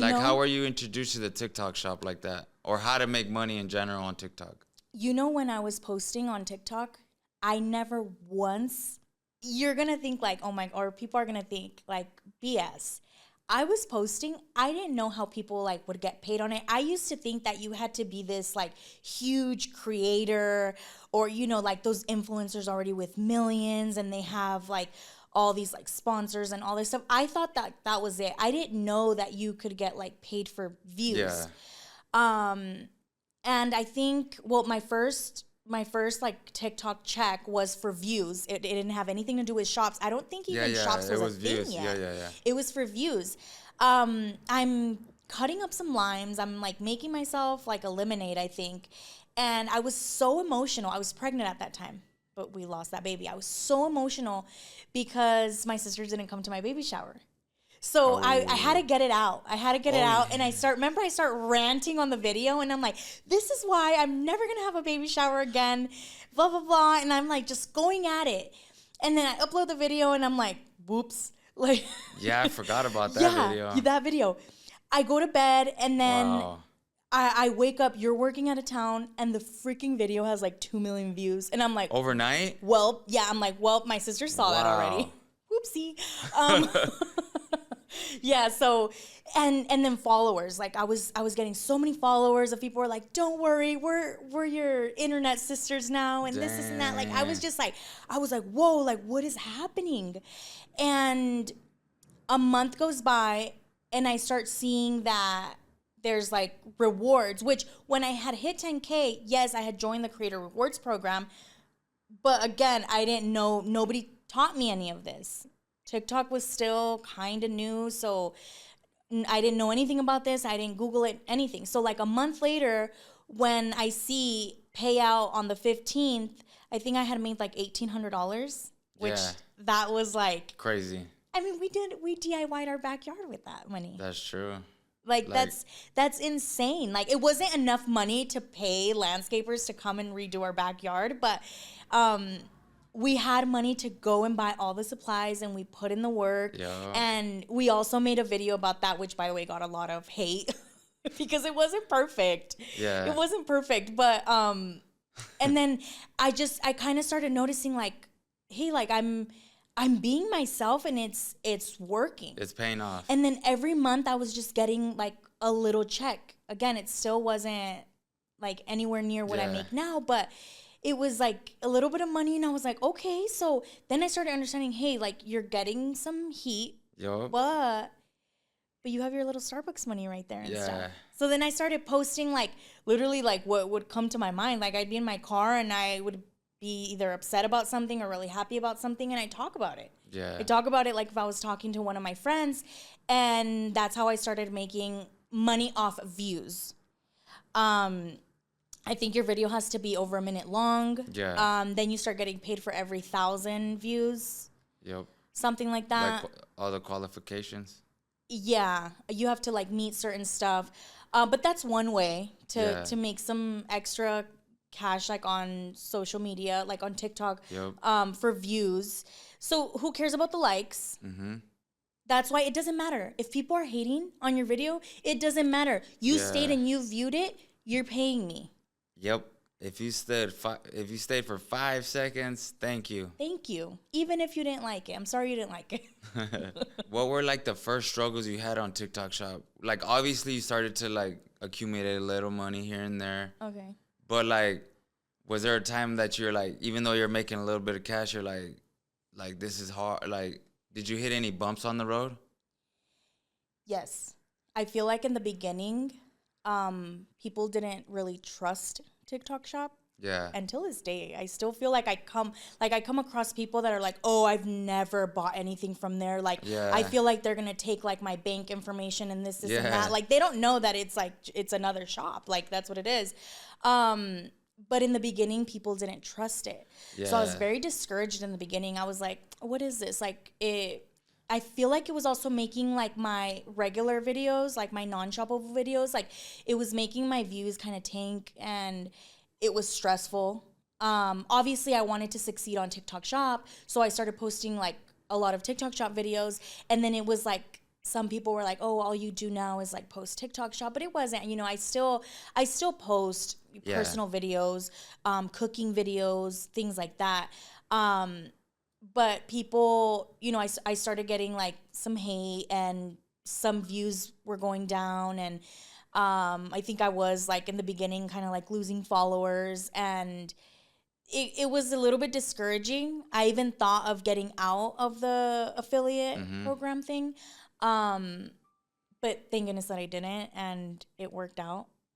Like, how were you introduced to the TikTok shop like that? Or how to make money in general on TikTok? When I was posting on TikTok, I never once, you're going to think like, oh my, or people are going to think like BS. I was posting, I didn't know how people like would get paid on it. I used to think that you had to be this like huge creator or, like those influencers already with millions and they have like all these like sponsors and all this stuff. I thought that was it. I didn't know that you could get like paid for views. Yeah. And I think, well, my first like TikTok check was for views. It didn't have anything to do with shops. I don't think even shops was a thing yet. Yeah. It was for views. I'm cutting up some limes. I'm like making myself like a lemonade, I think. And I was so emotional. I was pregnant at that time, but we lost that baby. I was so emotional because my sisters didn't come to my baby shower. So I had to get it out. And I start ranting on the video and I'm like, this is why I'm never going to have a baby shower again, blah, blah, blah. And I'm like, just going at it. And then I upload the video and I'm like, whoops. Like, yeah, I forgot about that video. Yeah, that video. I go to bed and then I wake up, you're working out of town and the freaking video has like 2 million views. And I'm like, overnight? Well, yeah, I'm like, well, my sister saw that already. Whoopsie. Yeah, so and then followers. Like I was getting so many followers of people were like, "Don't worry, we're your internet sisters now," and this and that. Like I was like, "Whoa, like what is happening?" And a month goes by and I start seeing that there's like rewards, which when I had hit 10K, yes, I had joined the creator rewards program, but again, I didn't know, nobody taught me any of this. TikTok was still kind of new, so I didn't know anything about this. I didn't Google it, anything. So like a month later, when I see Payout on the 15th, I think I had made like $1,800, which that was like crazy. I mean, we DIY'd our backyard with that money. That's true. Like that's insane. Like it wasn't enough money to pay landscapers to come and redo our backyard, but we had money to go and buy all the supplies and we put in the work. Yeah. And we also made a video about that, which by the way got a lot of hate because it wasn't perfect. Yeah. It wasn't perfect. But and then I kind of started noticing like, hey, like I'm being myself and it's working. It's paying off. And then every month I was just getting like a little check. Again, it still wasn't like anywhere near what I make now, but it was like a little bit of money and I was like, okay. So then I started understanding, hey, like you're getting some heat, but you have your little Starbucks money right there and stuff. So then I started posting like literally like what would come to my mind. Like I'd be in my car and I would be either upset about something or really happy about something and I talk about it. Yeah. I talk about it like if I was talking to one of my friends, and that's how I started making money off views. I think your video has to be over a minute long. Yeah. Then you start getting paid for every 1,000 views. Yep. Something like that. Like all the qualifications. Yeah. You have to like meet certain stuff. But that's one way to make some extra cash like on social media, like on TikTok, for views. So who cares about the likes? Mm-hmm. That's why it doesn't matter. If people are hating on your video, it doesn't matter. You stayed and you viewed it, you're paying me. Yep. If you stayed for 5 seconds, thank you. Thank you. Even if you didn't like it. I'm sorry you didn't like it. What were like the first struggles you had on TikTok Shop? Like obviously you started to like accumulate a little money here and there. Okay. But like, was there a time that you're like, even though you're making a little bit of cash, you're like this is hard. Like, did you hit any bumps on the road? Yes. I feel like in the beginning, people didn't really trust TikTok Shop. Yeah. Until this day, I still feel like I come across people that are like, "Oh, I've never bought anything from there." Like, I feel like they're gonna take like my bank information and this and that. Like, they don't know that it's another shop. Like, that's what it is. But in the beginning, people didn't trust it. Yeah. So I was very discouraged in the beginning. I was like, "What is this?" Like I feel like it was also making like my regular videos, like my non-shoppable videos, like it was making my views kind of tank and it was stressful. Obviously I wanted to succeed on TikTok Shop. So I started posting like a lot of TikTok Shop videos. And then it was like some people were like, oh, all you do now is like post TikTok shop, but it wasn't. You know, I still post personal videos, cooking videos, things like that. But people, you know, I started getting like some hate, and some views were going down, and I think I was like in the beginning kind of like losing followers, and it was a little bit discouraging. I even thought of getting out of the affiliate program thing. But thank goodness that I didn't, and it worked out.